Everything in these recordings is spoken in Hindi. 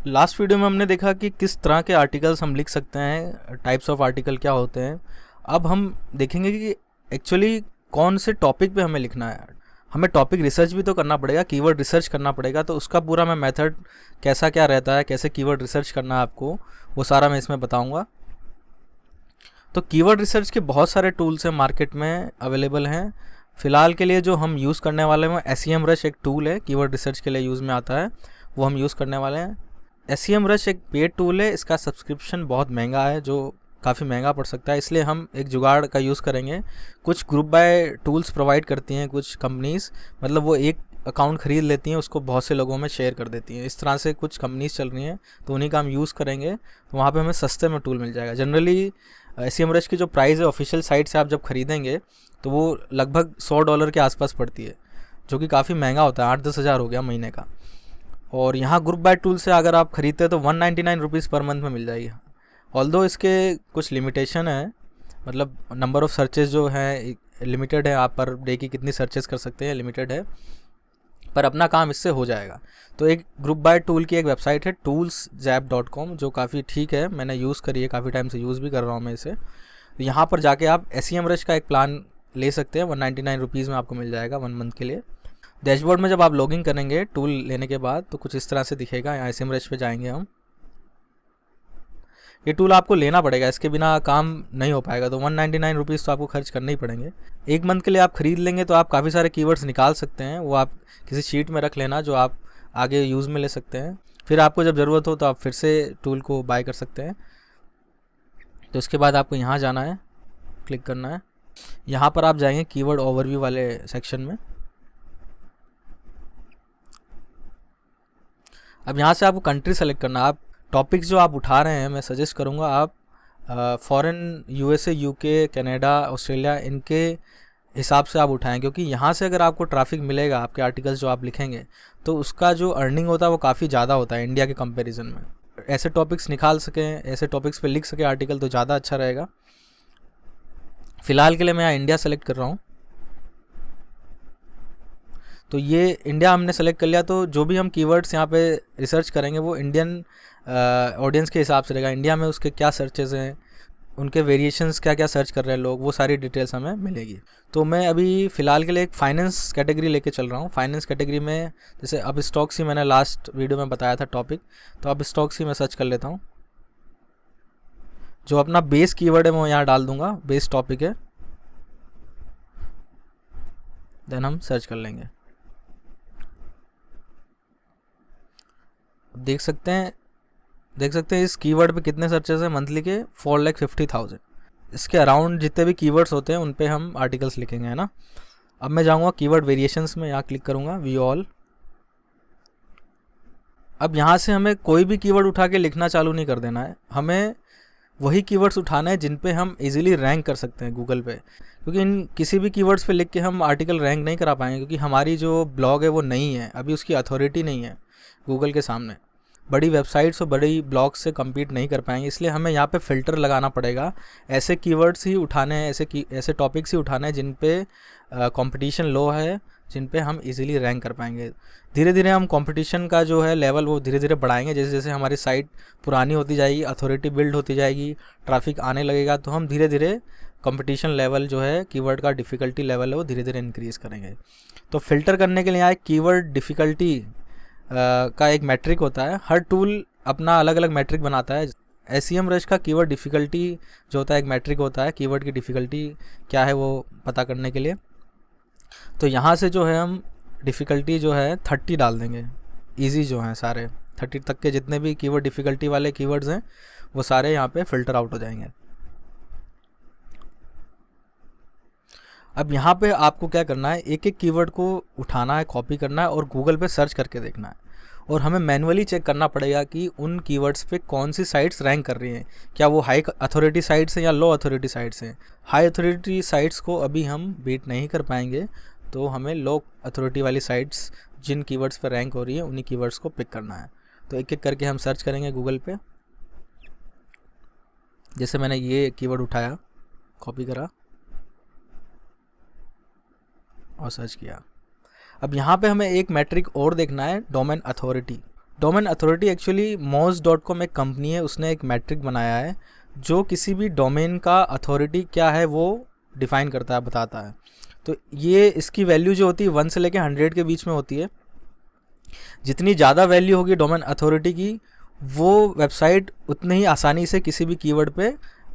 लास्ट वीडियो में हमने देखा कि किस तरह के आर्टिकल्स हम लिख सकते हैं, टाइप्स ऑफ आर्टिकल क्या होते हैं। अब हम देखेंगे कि एक्चुअली कौन से टॉपिक पे हमें लिखना है। हमें टॉपिक रिसर्च भी तो करना पड़ेगा, कीवर्ड रिसर्च करना पड़ेगा, तो उसका पूरा मैं मेथड कैसा क्या रहता है, कैसे कीवर्ड रिसर्च करना है आपको, वो सारा मैं इसमें बताऊँगा। तो कीवर्ड रिसर्च के बहुत सारे टूल्स हैं मार्केट में अवेलेबल हैं। फ़िलहाल के लिए जो हम यूज़ करने वाले हैं SEMrush एक टूल है, कीवर्ड रिसर्च के लिए यूज़ में आता है, वो हम यूज़ करने वाले हैं। SEMrush एक पेड टूल है, इसका सब्सक्रिप्शन बहुत महंगा है, जो काफ़ी महंगा पड़ सकता है, इसलिए हम एक जुगाड़ का यूज़ करेंगे। कुछ ग्रुप बाय टूल्स प्रोवाइड करती हैं कुछ कंपनीज़, मतलब वो एक अकाउंट ख़रीद लेती हैं, उसको बहुत से लोगों में शेयर कर देती हैं। इस तरह से कुछ कंपनीज़ चल रही हैं, तो उन्हीं का हम यूज़ करेंगे, तो वहाँ पे हमें सस्ते में टूल मिल जाएगा। जनरली SEMrush की जो प्राइस है ऑफिशियल साइट से आप जब ख़रीदेंगे तो वो लगभग $100 के आसपास पड़ती है, जो कि काफ़ी महंगा होता है, 8-10 हज़ार हो गया महीने का। और यहाँ ग्रुप बाय टूल से अगर आप ख़रीदते हैं तो 199 रुपीज़ पर मंथ में मिल जाएगी। ऑल्दो इसके कुछ लिमिटेशन है, मतलब नंबर ऑफ़ सर्चेज जो है लिमिटेड है, आप पर डे की कितनी सर्चेस कर सकते हैं लिमिटेड है, पर अपना काम इससे हो जाएगा। तो एक ग्रुप बाय टूल की एक वेबसाइट है toolszap.com, जो काफ़ी ठीक है, मैंने यूज़ करी है, काफ़ी टाइम से यूज़ भी कर रहा हूँ मैं इसे। तो यहाँ पर जाके आप SEMrush का एक प्लान ले सकते हैं, 199 रुपीज़ में आपको मिल जाएगा 1 मंथ के लिए। डैशबोर्ड में जब आप लॉगिन करेंगे टूल लेने के बाद तो कुछ इस तरह से दिखेगा। यहाँ SEMrush पे जाएंगे हम। ये टूल आपको लेना पड़ेगा, इसके बिना काम नहीं हो पाएगा, तो 199 रुपीज़ तो आपको खर्च करने ही पड़ेंगे। 1 मंथ के लिए आप ख़रीद लेंगे तो आप काफ़ी सारे कीवर्ड्स निकाल सकते हैं, वो आप किसी शीट में रख लेना, जो आप आगे यूज़ में ले सकते हैं। फिर आपको जब ज़रूरत हो तो आप फिर से टूल को बाय कर सकते हैं। तो इसके बाद आपको यहाँ जाना है, क्लिक करना है, यहाँ पर आप जाएंगे कीवर्ड ओवरव्यू वाले सेक्शन में। अब यहाँ से आपको कंट्री सेलेक्ट करना है। आप टॉपिक्स जो आप उठा रहे हैं, मैं सजेस्ट करूँगा आप foreign USA UK Canada Australia इनके हिसाब से आप उठाएं, क्योंकि यहाँ से अगर आपको ट्रैफिक मिलेगा आपके आर्टिकल्स जो आप लिखेंगे तो उसका जो अर्निंग होता है वो काफ़ी ज़्यादा होता है इंडिया के कंपैरिजन में। ऐसे टॉपिक्स निकाल सकें, ऐसे टॉपिक्स पे लिख सकें आर्टिकल, तो ज़्यादा अच्छा रहेगा। फ़िलहाल के लिए मैं यहाँ इंडिया सेलेक्ट कर रहा हूँ, तो ये इंडिया हमने सेलेक्ट कर लिया। तो जो भी हम कीवर्ड्स यहाँ पे रिसर्च करेंगे वो इंडियन ऑडियंस के हिसाब से रहेगा। इंडिया में उसके क्या सर्चेज़ हैं, उनके वेरिएशंस क्या क्या सर्च कर रहे हैं लोग, वो सारी डिटेल्स हमें मिलेगी। तो मैं अभी फ़िलहाल के लिए एक फाइनेंस कैटेगरी लेके चल रहा हूँ। फाइनेंस कैटेगरी में जैसे अब स्टॉक्स ही मैंने लास्ट वीडियो में बताया था टॉपिक, तो अब स्टॉक्स ही मैं सर्च कर लेता हूँ। जो अपना बेस कीवर्ड है वो यहाँ डाल दूँगा, बेस टॉपिक है, देन हम सर्च कर लेंगे। देख सकते हैं इस कीवर्ड पे कितने सर्चेस हैं मंथली के, 4,50,000। इसके अराउंड जितने भी कीवर्ड्स होते हैं उन पे हम आर्टिकल्स लिखेंगे, है ना। अब मैं जाऊंगा कीवर्ड वेरिएशंस में, यहाँ क्लिक करूंगा व्यू ऑल। अब यहाँ से हमें कोई भी कीवर्ड उठा के लिखना चालू नहीं कर देना है, हमें वही कीवर्ड्स उठाना है जिन पे हम इजीली रैंक कर सकते हैं गूगल पे, क्योंकि इन किसी भी कीवर्ड्स पे लिख के हम आर्टिकल रैंक नहीं करा पाएंगे, क्योंकि हमारी जो ब्लॉग है वो नहीं है, अभी उसकी अथॉरिटी नहीं है गूगल के सामने। बड़ी वेबसाइट्स और बड़ी ब्लॉग्स से compete नहीं कर पाएंगे, इसलिए हमें यहाँ पे फ़िल्टर लगाना पड़ेगा। ऐसे कीवर्ड्स ही उठाने हैं, ऐसे टॉपिक्स ही उठाने हैं जिन पे कंपटीशन लो है, जिन पे हम इजीली रैंक कर पाएंगे। धीरे धीरे हम कंपटीशन का जो है लेवल वो धीरे धीरे बढ़ाएंगे, जैसे जैसे हमारी साइट पुरानी होती जाएगी, अथॉरिटी बिल्ड होती जाएगी, ट्रैफिक आने लगेगा, तो हम धीरे धीरे कंपटीशन लेवल जो है, कीवर्ड का डिफ़िकल्टी लेवल है वो धीरे धीरे इंक्रीज़ करेंगे। तो फ़िल्टर करने के लिए यहाँ कीवर्ड डिफ़िकल्टी का एक मैट्रिक होता है, हर टूल अपना अलग अलग मैट्रिक बनाता है। SEMrush का कीवर्ड डिफ़िकल्टी जो होता है एक मैट्रिक होता है, कीवर्ड की डिफ़िकल्टी क्या है वो पता करने के लिए। तो यहाँ से जो है हम डिफ़िकल्टी जो है 30 डाल देंगे, इजी जो हैं सारे 30 तक के जितने भी कीवर्ड डिफ़िकल्टी वाले कीवर्ड्स हैं वो सारे यहाँ पे फ़िल्टर आउट हो जाएंगे। अब यहाँ पे आपको क्या करना है, एक एक कीवर्ड को उठाना है, कॉपी करना है और गूगल पे सर्च करके देखना है, और हमें मैनुअली चेक करना पड़ेगा कि उन कीवर्ड्स पे कौन सी साइट्स रैंक कर रही हैं, क्या वो हाई अथॉरिटी साइट्स हैं या लो अथॉरिटी साइट्स हैं। हाई अथॉरिटी साइट्स को अभी हम बीट नहीं कर पाएंगे, तो हमें लो अथॉरिटी वाली साइट्स जिन कीवर्ड्स पर रैंक हो रही है उन्हीं कीवर्ड्स को पिक करना है। तो एक एक करके हम सर्च करेंगे गूगल पे। जैसे मैंने ये कीवर्ड उठाया, कॉपी करा और सर्च किया। अब यहाँ पे हमें एक मैट्रिक और देखना है, domain authority. Domain authority actually moz.com एक कंपनी है, उसने एक मैट्रिक बनाया है जो किसी भी डोमेन का अथॉरिटी क्या है वो डिफाइन करता है, बताता है। तो ये इसकी वैल्यू जो होती है 1 से लेकर 100 के बीच में होती है। जितनी ज़्यादा वैल्यू होगी डोमेन अथॉरिटी की, वो वेबसाइट उतनी ही आसानी से किसी भी कीवर्ड पे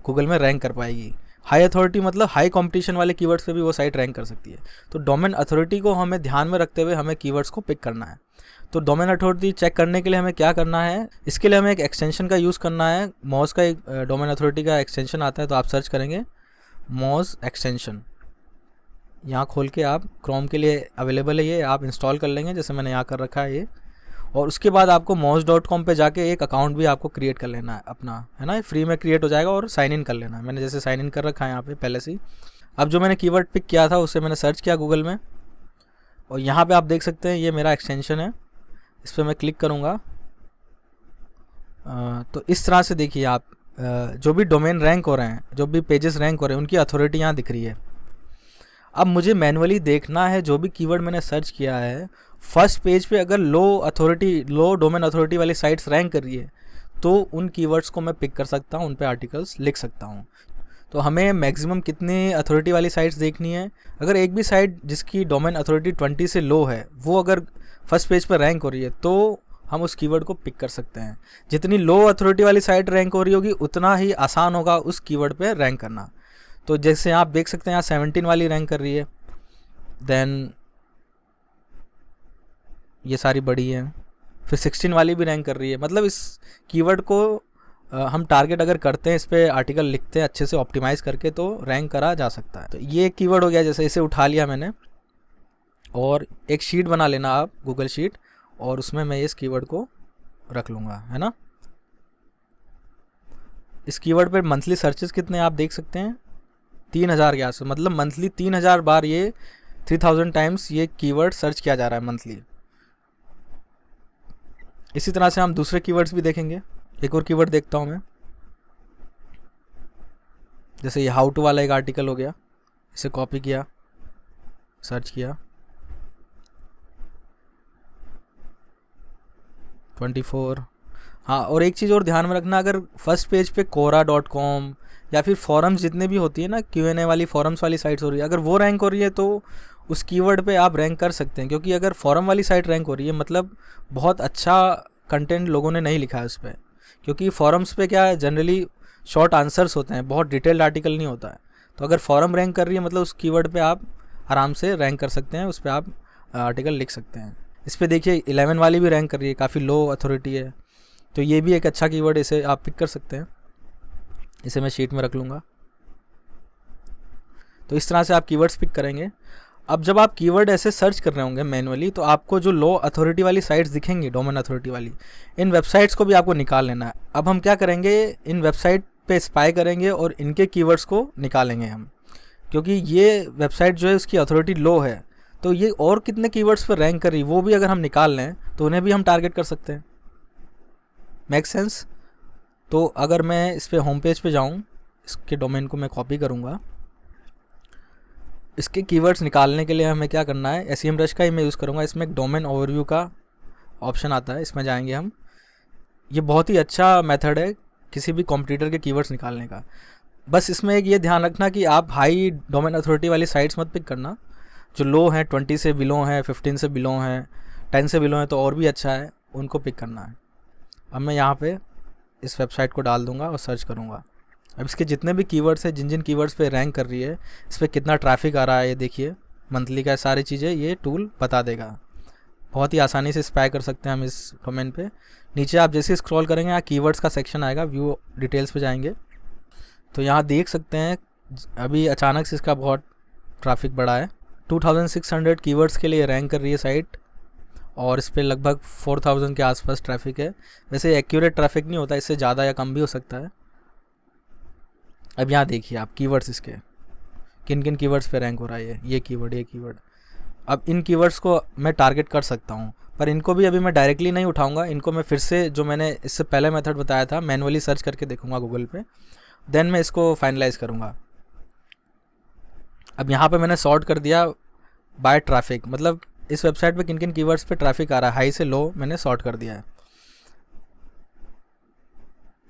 गूगल में रैंक कर पाएगी। हाई अथॉरिटी मतलब हाई कंपटीशन वाले कीवर्ड्स पे भी वो साइट रैंक कर सकती है। तो डोमेन अथॉरिटी को हमें ध्यान में रखते हुए हमें कीवर्ड्स को पिक करना है। तो डोमेन अथॉरिटी चेक करने के लिए हमें क्या करना है, इसके लिए हमें एक एक्सटेंशन का यूज़ करना है। मोज का एक डोमेन अथॉरिटी का एक्सटेंशन आता है, तो आप सर्च करेंगे मोज एक्सटेंशन। यहाँ खोल के आप क्रोम के लिए अवेलेबल है, ये आप इंस्टॉल कर लेंगे, जैसे मैंने यहाँ कर रखा है ये। और उसके बाद आपको moz.com पे जाके एक अकाउंट भी आपको क्रिएट कर लेना है अपना, है ना, फ्री में क्रिएट हो जाएगा, और साइन इन कर लेना है। मैंने जैसे साइन इन कर रखा है यहाँ पे पहले से ही। अब जो मैंने कीवर्ड पिक किया था उसे मैंने सर्च किया गूगल में, और यहाँ पे आप देख सकते हैं ये मेरा एक्सटेंशन है, इस पर मैं क्लिक करूँगा। तो इस तरह से देखिए आप जो भी डोमेन रैंक हो रहे हैं, जो भी पेजेस रैंक हो रहे हैं, उनकी अथॉरिटी यहाँ दिख रही है। अब मुझे मैनुअली देखना है जो भी कीवर्ड मैंने सर्च किया है, फर्स्ट पेज पे अगर लो डोमेन अथॉरिटी वाली साइट्स रैंक कर रही है तो उन कीवर्ड्स को मैं पिक कर सकता हूँ, उन पे आर्टिकल्स लिख सकता हूँ। तो हमें मैक्सिमम कितनी अथॉरिटी वाली साइट्स देखनी है। अगर एक भी साइट जिसकी डोमेन अथॉरिटी 20 से लो है वो अगर फर्स्ट पेज पर रैंक हो रही है तो हम उस कीवर्ड को पिक कर सकते हैं। जितनी लो अथॉरिटी वाली साइट रैंक हो रही होगी उतना ही आसान होगा उस कीवर्ड पे रैंक करना। तो जैसे आप देख सकते हैं यहाँ 17 वाली रैंक कर रही है, देन ये सारी बड़ी है, फिर 16 वाली भी रैंक कर रही है। मतलब इस कीवर्ड को हम टारगेट अगर करते हैं, इस पर आर्टिकल लिखते हैं अच्छे से ऑप्टिमाइज करके, तो रैंक करा जा सकता है। तो ये एक कीवर्ड हो गया, जैसे इसे उठा लिया मैंने, और एक शीट बना लेना आप, गूगल शीट, और उसमें मैं इस कीवर्ड को रख लूँगा, है ना। इस कीवर्ड पर मंथली सर्चेस कितने आप देख सकते हैं, 3000 के आसपास। मतलब मंथली 3000 बार, ये 3000 टाइम्स ये कीवर्ड सर्च किया जा रहा है मंथली। इसी तरह से हम दूसरे कीवर्ड्स भी देखेंगे। एक और कीवर्ड देखता हूँ मैं, जैसे ये हाउ टू वाला एक आर्टिकल हो गया, इसे कॉपी किया, सर्च किया, 24। हाँ, और एक चीज़ और ध्यान में रखना, अगर फर्स्ट पेज पे quora.com या फिर फॉरम्स जितने भी होती है ना, Q&A वाली फॉरम्स वाली साइट्स हो रही है, अगर वो रैंक हो रही है तो उस कीवर्ड पे आप रैंक कर सकते हैं। क्योंकि अगर फॉरम वाली साइट रैंक हो रही है मतलब बहुत अच्छा कंटेंट लोगों ने नहीं लिखा है उस पर। क्योंकि फॉरम्स पे क्या है, जनरली शॉर्ट आंसर्स होते हैं, बहुत डिटेल्ड आर्टिकल नहीं होता है। तो अगर फॉरम रैंक कर रही है मतलब उस कीवर्ड पे आप आराम से रैंक कर सकते हैं, उस पर आप आर्टिकल लिख सकते हैं। इस पर देखिए 11 वाली भी रैंक कर रही है, काफ़ी लो अथॉरिटी है, तो ये भी एक अच्छा कीवर्ड, इसे आप पिक कर सकते हैं। इसे मैं शीट में रख लूँगा। तो इस तरह से आप कीवर्ड्स पिक करेंगे। अब जब आप कीवर्ड ऐसे सर्च कर रहे होंगे मैनुअली, तो आपको जो लो अथॉरिटी वाली साइट्स दिखेंगी, डोमेन अथॉरिटी वाली, इन वेबसाइट्स को भी आपको निकाल लेना है। अब हम क्या करेंगे, इन वेबसाइट पे स्पाई करेंगे और इनके कीवर्ड्स को निकालेंगे हम। क्योंकि ये वेबसाइट जो है उसकी अथॉरिटी लो है, तो ये और कितने कीवर्ड्स पर रैंक कर रही, वो भी अगर हम निकाल लें तो उन्हें भी हम टारगेट कर सकते हैं। Make sense. तो अगर मैं इस पर होम पेज पे जाऊँ, इसके डोमेन को मैं कॉपी करूँगा। इसके कीवर्ड्स निकालने के लिए हमें क्या करना है, SEMrush का ही मैं यूज़ करूँगा। इसमें एक डोमेन ओवरव्यू का ऑप्शन आता है, इसमें जाएंगे हम। ये बहुत ही अच्छा मेथड है किसी भी कॉम्पिटिटर के कीवर्ड्स निकालने का। बस इसमें एक ये ध्यान रखना कि आप हाई डोमेन अथॉरिटी वाली साइट्स मत पिक करना। जो लो हैं, 20 से बिलो हैं, 15 से बिलो हैं, 10 से बिलो हैं, तो और भी अच्छा है, उनको पिक करना है। अब मैं यहाँ पे इस वेबसाइट को डाल दूँगा और सर्च करूँगा। अब इसके जितने भी कीवर्ड्स हैं, जिन जिन कीवर्ड्स पे रैंक कर रही है, इस पर कितना ट्रैफिक आ रहा है, ये देखिए मंथली का, सारी चीज़ें ये टूल बता देगा। बहुत ही आसानी से स्पाई कर सकते हैं हम इस डोमेन पे। नीचे आप जैसे स्क्रॉल करेंगे यहाँ कीवर्ड्स का सेक्शन आएगा, व्यू डिटेल्स पे जाएंगे तो यहाँ देख सकते हैं अभी अचानक से इसका बहुत ट्रैफिक बढ़ा है। 2600 कीवर्ड्स के लिए रैंक कर रही है साइट, और इस पर लगभग 4000 के आसपास ट्रैफिक है। वैसे एक्यूरेट ट्रैफिक नहीं होता, इससे ज़्यादा या कम भी हो सकता है। अब यहाँ देखिए आप कीवर्ड्स इसके किन किन कीवर्ड्स पे रैंक हो रहा है, ये कीवर्ड। अब इन कीवर्ड्स को मैं टारगेट कर सकता हूँ, पर इनको भी अभी मैं डायरेक्टली नहीं उठाऊंगा। इनको मैं फिर से, जो मैंने इससे पहले मेथड बताया था, मैनुअली सर्च करके देखूंगा गूगल पे, देन मैं इसको फाइनलाइज करूँगा। अब यहाँ पे मैंने सॉर्ट कर दिया बाय ट्रैफिक, मतलब इस वेबसाइट पे किन किन कीवर्ड्स पे ट्रैफिक आ रहा है, हाई से लो मैंने सॉर्ट कर दिया है।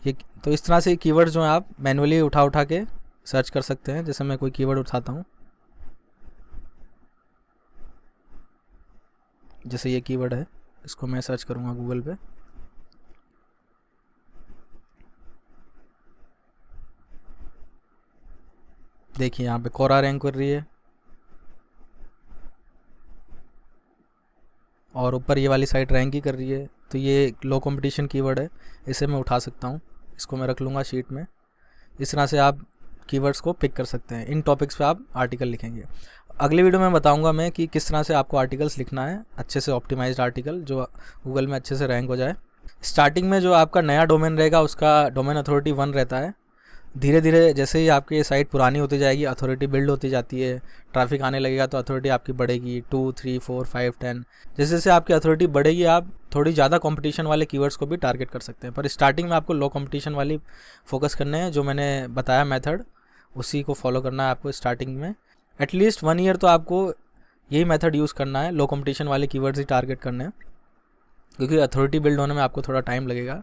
ये तो इस तरह से कीवर्ड जो है आप मैनुअली उठा उठा के सर्च कर सकते हैं। जैसे मैं कोई कीवर्ड उठाता हूँ, जैसे ये कीवर्ड है, इसको मैं सर्च करूँगा गूगल पे। देखिए यहाँ पे कोरा रैंक कर रही है, और ऊपर ये वाली साइट रैंक ही कर रही है। तो ये लो कंपटीशन कीवर्ड है, इसे मैं उठा सकता हूँ, इसको मैं रख लूँगा शीट में। इस तरह से आप कीवर्ड्स को पिक कर सकते हैं। इन टॉपिक्स पे आप आर्टिकल लिखेंगे। अगली वीडियो में बताऊंगा मैं कि किस तरह से आपको आर्टिकल्स लिखना है, अच्छे से ऑप्टिमाइज्ड आर्टिकल जो गूगल में अच्छे से रैंक हो जाए। स्टार्टिंग में जो आपका नया डोमेन रहेगा उसका डोमेन अथॉरिटी 1 रहता है। धीरे धीरे जैसे ही आपकी ये साइट पुरानी होती जाएगी, अथॉरिटी बिल्ड होती जाती है, ट्रैफिक आने लगेगा, तो अथॉरिटी आपकी बढ़ेगी 2, 3, 4, 5, 10। जैसे जैसे आपकी अथॉरिटी बढ़ेगी आप थोड़ी ज़्यादा कंपटीशन वाले कीवर्ड्स को भी टारगेट कर सकते हैं। पर स्टार्टिंग में आपको लो कंपटीशन वाली फोकस करने हैं। जो मैंने बताया मेथड, उसी को फॉलो करना है आपको स्टार्टिंग में। एटलीस्ट 1 ईयर तो आपको यही मेथड यूज़ करना है, लो कंपटीशन वाले कीवर्ड्स ही टारगेट करने हैं, क्योंकि अथॉरिटी बिल्ड होने में आपको थोड़ा टाइम लगेगा।